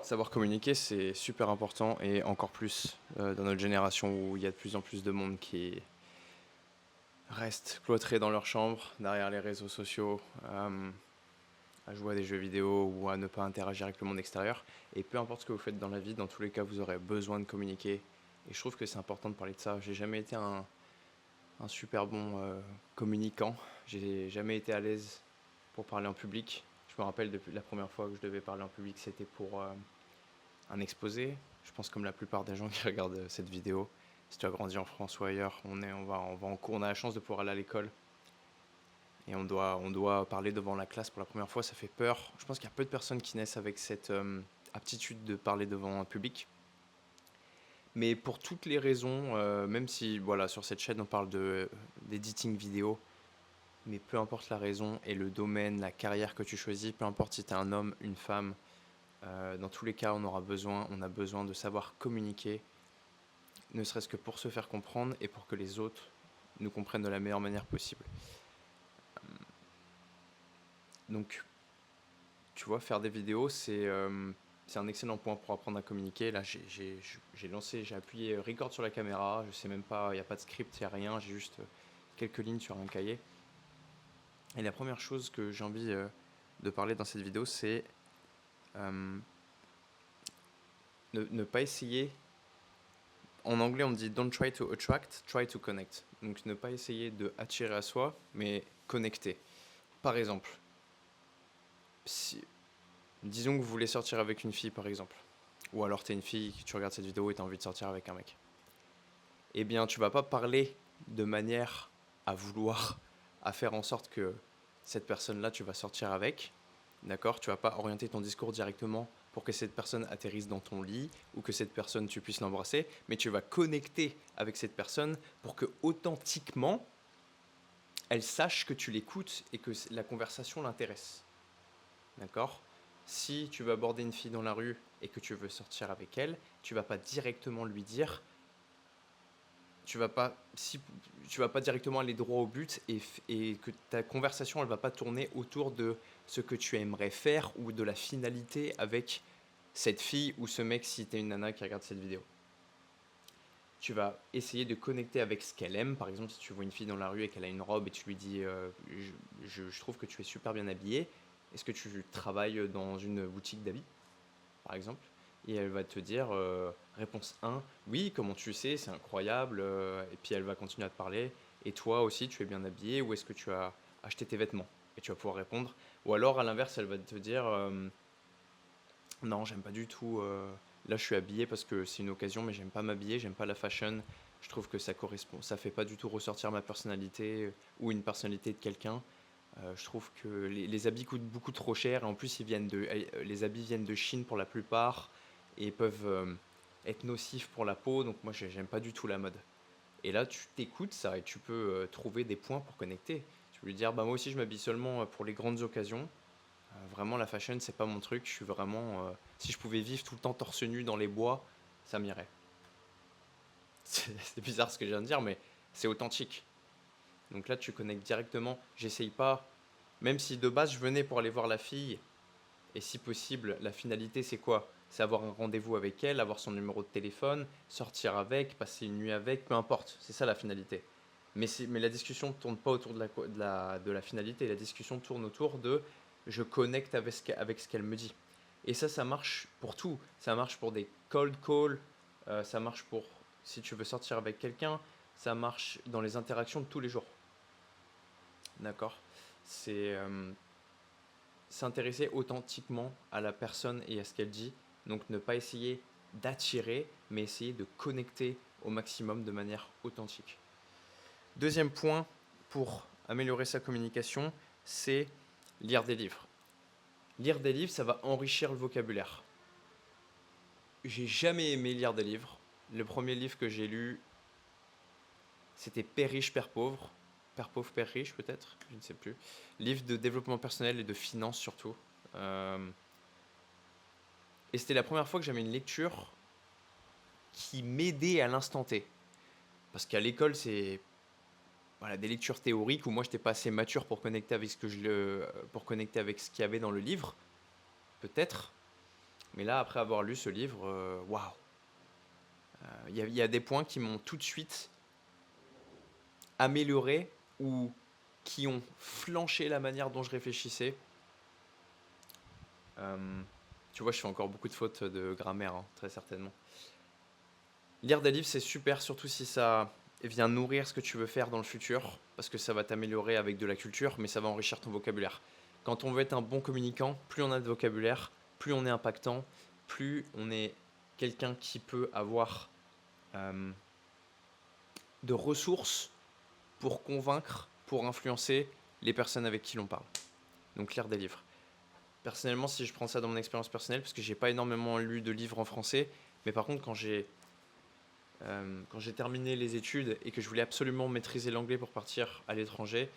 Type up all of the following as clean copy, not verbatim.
Savoir communiquer, c'est super important et encore plus dans notre génération où il y a de plus en plus de monde qui reste cloîtré dans leur chambre, derrière les réseaux sociaux, à jouer à des jeux vidéo ou à ne pas interagir avec le monde extérieur. Et peu importe ce que vous faites dans la vie, dans tous les cas, vous aurez besoin de communiquer. Et je trouve que c'est important de parler de ça. J'ai jamais été un super bon communicant. J'ai jamais été à l'aise pour parler en public. Je me rappelle depuis la première fois que je devais parler en public, c'était pour un exposé. Je pense comme la plupart des gens qui regardent cette vidéo. Si tu as grandi en France ou ailleurs, on va en cours, on a la chance de pouvoir aller à l'école et on doit parler devant la classe pour la première fois. Ça fait peur. Je pense qu'il y a peu de personnes qui naissent avec cette aptitude de parler devant un public. Mais pour toutes les raisons, même si voilà, sur cette chaîne on parle d'editing vidéo, mais peu importe la raison et le domaine, la carrière que tu choisis, peu importe si tu es un homme, une femme, dans tous les cas on a besoin de savoir communiquer, ne serait-ce que pour se faire comprendre et pour que les autres nous comprennent de la meilleure manière possible. Donc, tu vois, faire des vidéos, c'est un excellent point pour apprendre à communiquer. Là, j'ai appuyé record sur la caméra, je sais même pas, il n'y a pas de script, il n'y a rien, j'ai juste quelques lignes sur un cahier. Et la première chose que j'ai envie de parler dans cette vidéo, c'est euh, ne pas essayer. En anglais, on dit don't try to attract, try to connect. Donc, ne pas essayer de attirer à soi, mais connecter. Par exemple, si, disons que vous voulez sortir avec une fille, par exemple, ou alors tu es une fille, tu regardes cette vidéo et tu as envie de sortir avec un mec. Eh bien, tu vas pas parler de manière à vouloir, à faire en sorte que cette personne-là, tu vas sortir avec. D'accord? Tu vas pas orienter ton discours directement pour que cette personne atterrisse dans ton lit ou que cette personne, tu puisses l'embrasser, mais tu vas connecter avec cette personne pour que authentiquement, elle sache que tu l'écoutes et que la conversation l'intéresse. D'accord? Si tu veux aborder une fille dans la rue et que tu veux sortir avec elle, tu vas pas directement lui dire, tu vas pas directement aller droit au but et que ta conversation elle va pas tourner autour de ce que tu aimerais faire ou de la finalité avec cette fille ou ce mec si tu es une nana qui regarde cette vidéo. Tu vas essayer de connecter avec ce qu'elle aime. Par exemple, si tu vois une fille dans la rue et qu'elle a une robe et tu lui dis je trouve que tu es super bien habillée, est-ce que tu travailles dans une boutique d'habits, par exemple? Et elle va te dire, réponse 1, oui, comment tu sais, c'est incroyable. Et puis elle va continuer à te parler. Et toi aussi, tu es bien habillé, où est-ce que tu as acheté tes vêtements? Et tu vas pouvoir répondre. Ou alors, à l'inverse, elle va te dire, non, j'aime pas du tout. Là, je suis habillé parce que c'est une occasion, mais j'aime pas m'habiller, j'aime pas la fashion. Je trouve que ça fait pas du tout ressortir ma personnalité ou une personnalité de quelqu'un. Je trouve que les habits coûtent beaucoup trop cher et en plus les habits viennent de Chine pour la plupart et peuvent être nocifs pour la peau. Donc moi, j'aime pas du tout la mode. Et là, tu t'écoutes ça et tu peux trouver des points pour connecter. Tu peux lui dire, bah moi aussi, je m'habille seulement pour les grandes occasions. Vraiment, la fashion, c'est pas mon truc. Je suis vraiment. Si je pouvais vivre tout le temps torse nu dans les bois, ça m'irait. C'est bizarre ce que je viens de dire, mais c'est authentique. Donc là, tu connectes directement. J'essaye pas. Même si de base, je venais pour aller voir la fille, et si possible, la finalité, c'est quoi? C'est avoir un rendez-vous avec elle, avoir son numéro de téléphone, sortir avec, passer une nuit avec, peu importe. C'est ça la finalité. Mais la discussion ne tourne pas autour de la finalité. La discussion tourne autour de je connecte avec ce qu'elle me dit. Et ça marche pour tout. Ça marche pour des cold calls, ça marche pour si tu veux sortir avec quelqu'un, ça marche dans les interactions de tous les jours. D'accord? C'est s'intéresser authentiquement à la personne et à ce qu'elle dit. Donc ne pas essayer d'attirer, mais essayer de connecter au maximum de manière authentique. Deuxième point pour améliorer sa communication, c'est lire des livres. Lire des livres, ça va enrichir le vocabulaire. J'ai jamais aimé lire des livres. Le premier livre que j'ai lu, c'était Père riche, Père pauvre. Père pauvre, Père riche peut-être, je ne sais plus. Livre de développement personnel et de finance surtout. Et c'était la première fois que j'avais une lecture qui m'aidait à l'instant T. Parce qu'à l'école, c'est voilà, des lectures théoriques où moi, je n'étais pas assez mature pour connecter avec pour connecter avec ce qu'il y avait dans le livre, peut-être. Mais là, après avoir lu ce livre, waouh, il y a des points qui m'ont tout de suite amélioré ou qui ont flanché la manière dont je réfléchissais. Euh, Tu vois, je fais encore beaucoup de fautes de grammaire, hein, très certainement. Lire des livres, c'est super, surtout si ça vient nourrir ce que tu veux faire dans le futur, parce que ça va t'améliorer avec de la culture, mais ça va enrichir ton vocabulaire. Quand on veut être un bon communicant, plus on a de vocabulaire, plus on est impactant, plus on est quelqu'un qui peut avoir euh, de ressources pour convaincre, pour influencer les personnes avec qui l'on parle. Donc lire des livres. Personnellement, si je prends ça dans mon expérience personnelle, parce que j'ai pas énormément lu de livres en français, mais par contre quand j'ai terminé les études et que je voulais absolument maîtriser l'anglais pour partir à l'étranger,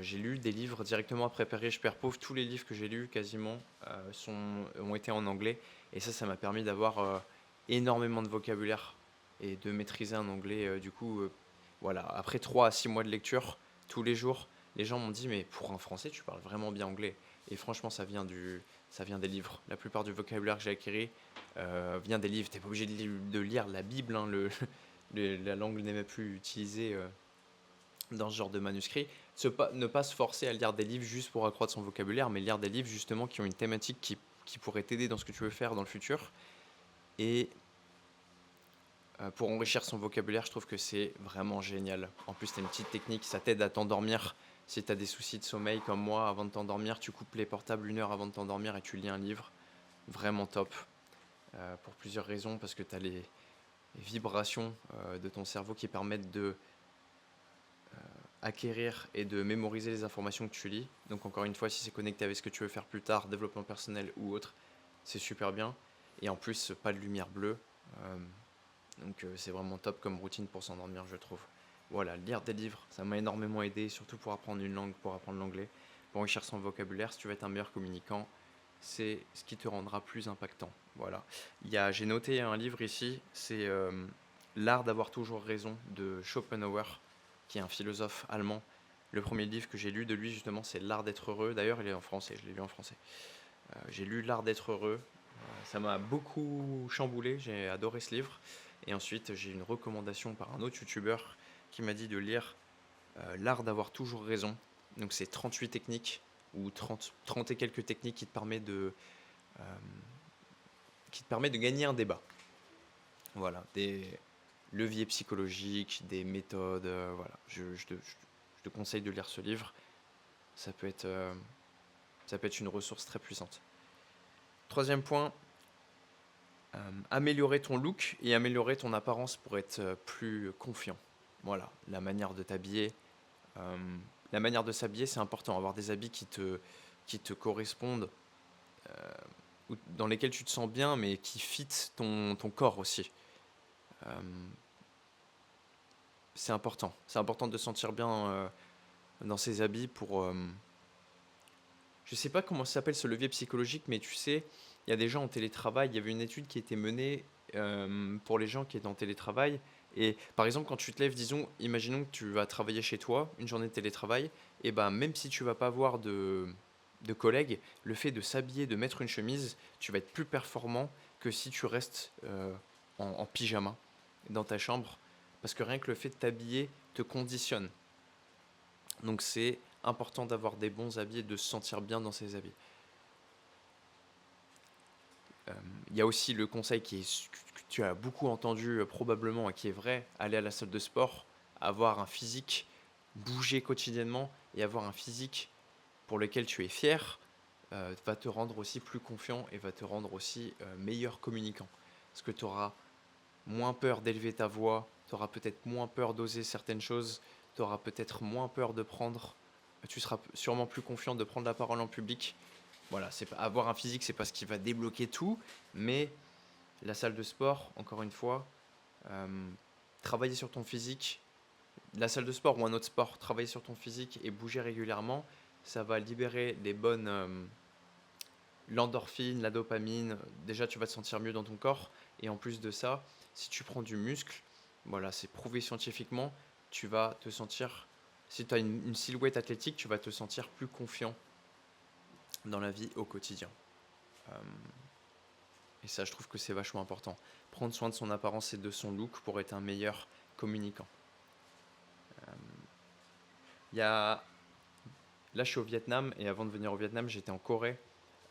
j'ai lu des livres directement après Père riche, Père pauvre. Tous les livres que j'ai lus quasiment ont été en anglais. Et ça m'a permis d'avoir énormément de vocabulaire et de maîtriser un anglais. Voilà, après 3 à 6 mois de lecture, tous les jours, les gens m'ont dit, mais pour un Français, tu parles vraiment bien anglais. Et franchement, ça vient des livres. La plupart du vocabulaire que j'ai acquis vient des livres. T'es pas obligé de lire la Bible, hein, la langue n'est même plus utilisée dans ce genre de manuscrit. Ne pas se forcer à lire des livres juste pour accroître son vocabulaire, mais lire des livres justement qui ont une thématique qui pourrait t'aider dans ce que tu veux faire dans le futur. Et pour enrichir son vocabulaire, je trouve que c'est vraiment génial. En plus, tu as une petite technique, ça t'aide à t'endormir. Si tu as des soucis de sommeil comme moi, avant de t'endormir, tu coupes les portables 1 heure avant de t'endormir et tu lis un livre. Vraiment top. Pour plusieurs raisons, parce que tu as les vibrations de ton cerveau qui permettent de acquérir et de mémoriser les informations que tu lis. Donc encore une fois, si c'est connecté avec ce que tu veux faire plus tard, développement personnel ou autre, c'est super bien. Et en plus, pas de lumière bleue. C'est vraiment top comme routine pour s'endormir, je trouve. Voilà, lire des livres, ça m'a énormément aidé, surtout pour apprendre une langue, pour apprendre l'anglais, pour enrichir son vocabulaire. Si tu veux être un meilleur communicant, c'est ce qui te rendra plus impactant. Voilà. J'ai noté un livre ici, c'est L'art d'avoir toujours raison de Schopenhauer, qui est un philosophe allemand. Le premier livre que j'ai lu de lui, justement, c'est L'art d'être heureux. D'ailleurs, il est en français, je l'ai lu en français. J'ai lu L'art d'être heureux. Ça m'a beaucoup chamboulé, j'ai adoré ce livre. Et ensuite, j'ai une recommandation par un autre youtubeur qui m'a dit de lire L'art d'avoir toujours raison. Donc, c'est 38 techniques ou 30 et quelques techniques euh, qui te permet de gagner un débat. Voilà, des leviers psychologiques, des méthodes. Voilà, je te conseille de lire ce livre. Ça peut être, euh, Ça peut être une ressource très puissante. Troisième point, améliorer ton look et améliorer ton apparence pour être plus confiant. Voilà, la manière de t'habiller. euh, la manière de s'habiller, c'est important. Avoir des habits qui te correspondent, dans lesquels tu te sens bien, mais qui fit ton corps aussi. Euh, c'est important. C'est important de se sentir bien dans ses habits pour... je sais pas comment ça s'appelle ce levier psychologique, mais tu sais, il y a des gens en télétravail. Il y avait une étude qui était menée pour les gens qui étaient en télétravail. Et par exemple, quand tu te lèves, disons, imaginons que tu vas travailler chez toi, une journée de télétravail, et ben même si tu vas pas avoir de collègues, le fait de s'habiller, de mettre une chemise, tu vas être plus performant que si tu restes en pyjama dans ta chambre. Parce que rien que le fait de t'habiller te conditionne. Donc c'est important d'avoir des bons habits et de se sentir bien dans ses habits. Il y a aussi le conseil que tu as beaucoup entendu probablement et qui est vrai, aller à la salle de sport, avoir un physique, bouger quotidiennement et avoir un physique pour lequel tu es fier, va te rendre aussi plus confiant et va te rendre aussi meilleur communicant. Parce que tu auras moins peur d'élever ta voix, tu auras peut-être moins peur d'oser certaines choses, tu auras peut-être moins peur de prendre, tu seras sûrement plus confiant de prendre la parole en public. Voilà, avoir un physique, c'est pas ce qui va débloquer tout, mais la salle de sport, encore une fois, euh, travailler sur ton physique, la salle de sport ou un autre sport, travailler sur ton physique et bouger régulièrement, ça va libérer les bonnes l'endorphine, la dopamine. Déjà, tu vas te sentir mieux dans ton corps. Et en plus de ça, si tu prends du muscle, voilà, c'est prouvé scientifiquement, tu vas te sentir, si tu as une silhouette athlétique, tu vas te sentir plus confiant dans la vie au quotidien. Euh, Et ça, je trouve que c'est vachement important. Prendre soin de son apparence et de son look pour être un meilleur communicant. Euh, Il y a... Là, je suis au Vietnam et avant de venir au Vietnam, j'étais en Corée.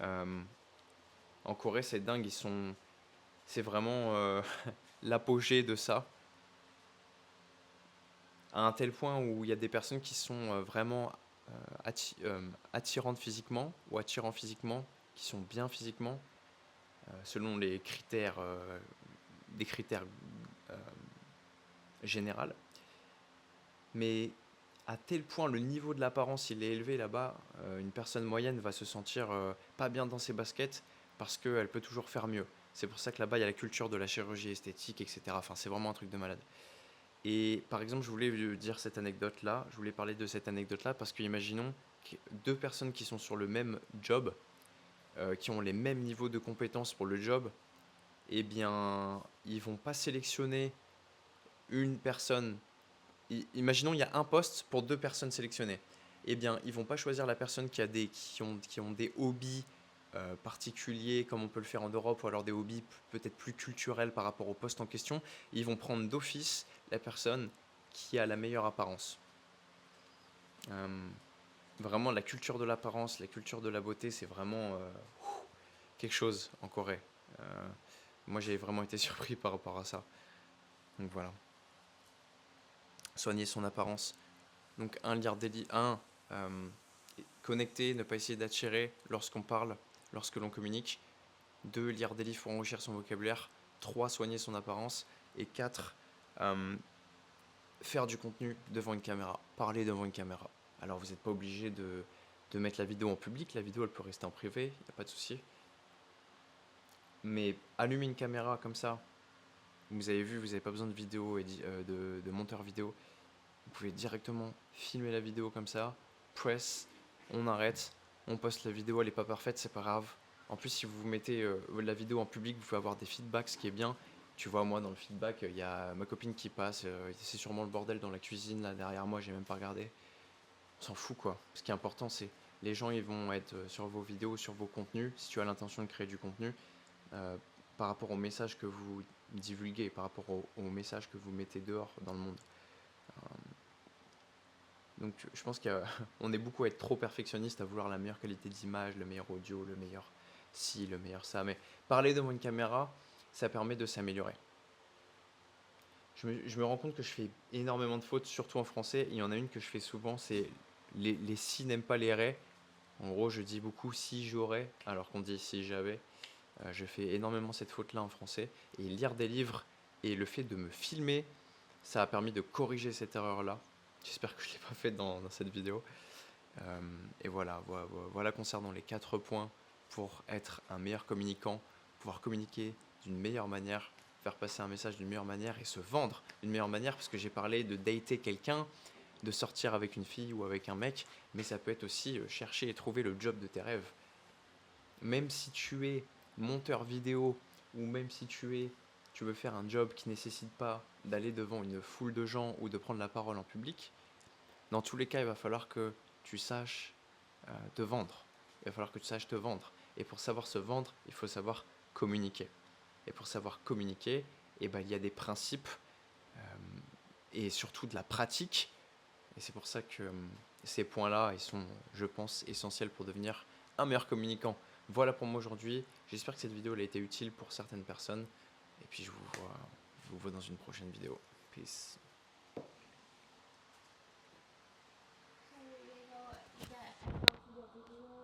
Euh, En Corée, c'est dingue, c'est vraiment l'apogée de ça, à un tel point où il y a des personnes qui sont vraiment attirantes physiquement ou attirants physiquement, qui sont bien physiquement, selon des critères euh, généraux. Mais à tel point le niveau de l'apparence il est élevé là-bas, une personne moyenne va se sentir pas bien dans ses baskets parce qu'elle peut toujours faire mieux. C'est pour ça que là-bas il y a la culture de la chirurgie esthétique, etc. Enfin, c'est vraiment un truc de malade. Et par exemple, je voulais dire cette anecdote-là, je voulais parler de cette anecdote-là parce que imaginons que deux personnes qui sont sur le même job, qui ont les mêmes niveaux de compétences pour le job, eh bien, ils vont pas sélectionner une personne. Imaginons il y a un poste pour deux personnes sélectionnées. Eh bien, ils vont pas choisir la personne qui ont des hobbies particuliers comme on peut le faire en Europe ou alors des hobbies peut-être plus culturels par rapport au poste en question. Ils vont prendre d'office la personne qui a la meilleure apparence. Euh, Vraiment, la culture de l'apparence, la culture de la beauté, c'est vraiment quelque chose en Corée. Euh, Moi, j'ai vraiment été surpris par rapport à ça. Donc voilà. Soigner son apparence. Donc lire des livres, connecter, ne pas essayer d'attirer lorsqu'on parle, lorsque l'on communique. 2, lire des livres pour enrichir son vocabulaire. 3, soigner son apparence. Et 4, faire du contenu devant une caméra, parler devant une caméra. Alors vous n'êtes pas obligé de mettre la vidéo en public, la vidéo elle peut rester en privé, il n'y a pas de souci. Mais allumer une caméra comme ça, vous avez vu, vous n'avez pas besoin de vidéo et de monteur vidéo. Vous pouvez directement filmer la vidéo comme ça, press, on arrête, on poste la vidéo, elle n'est pas parfaite, c'est pas grave. En plus, si vous mettez la vidéo en public, vous pouvez avoir des feedbacks, ce qui est bien. Tu vois, moi, dans le feedback, il y a ma copine qui passe, c'est sûrement le bordel dans la cuisine, là, derrière moi, j'ai même pas regardé. On s'en fout, quoi. Ce qui est important, c'est les gens, ils vont être sur vos vidéos, sur vos contenus, si tu as l'intention de créer du contenu, euh, par rapport au message que vous divulguez, par rapport au message que vous mettez dehors dans le monde. Donc je pense qu'on est beaucoup à être trop perfectionniste, à vouloir la meilleure qualité d'image, le meilleur audio, le meilleur ci, le meilleur ça. Mais parler devant une caméra, ça permet de s'améliorer. Je me rends compte que je fais énormément de fautes, surtout en français. Il y en a une que je fais souvent, c'est les si n'aiment pas les ré. En gros, je dis beaucoup si j'aurais, alors qu'on dit si j'avais. Je fais énormément cette faute-là en français. Et lire des livres et le fait de me filmer, ça a permis de corriger cette erreur-là. J'espère que je ne l'ai pas faite dans cette vidéo. Et voilà concernant les 4 points pour être un meilleur communicant, pouvoir communiquer d'une meilleure manière, faire passer un message d'une meilleure manière et se vendre d'une meilleure manière, parce que j'ai parlé de dater quelqu'un, de sortir avec une fille ou avec un mec, mais ça peut être aussi chercher et trouver le job de tes rêves. Même si tu es monteur vidéo ou même si tu veux faire un job qui ne nécessite pas d'aller devant une foule de gens ou de prendre la parole en public, dans tous les cas, il va falloir que tu saches te vendre. Il va falloir que tu saches te vendre. Et pour savoir se vendre, il faut savoir communiquer. Et pour savoir communiquer, eh ben, il y a des principes euh, et surtout de la pratique. Et c'est pour ça que ces points-là, ils sont, je pense, essentiels pour devenir un meilleur communicant. Voilà pour moi aujourd'hui. J'espère que cette vidéo elle a été utile pour certaines personnes. Et puis je vous vois dans une prochaine vidéo. Peace.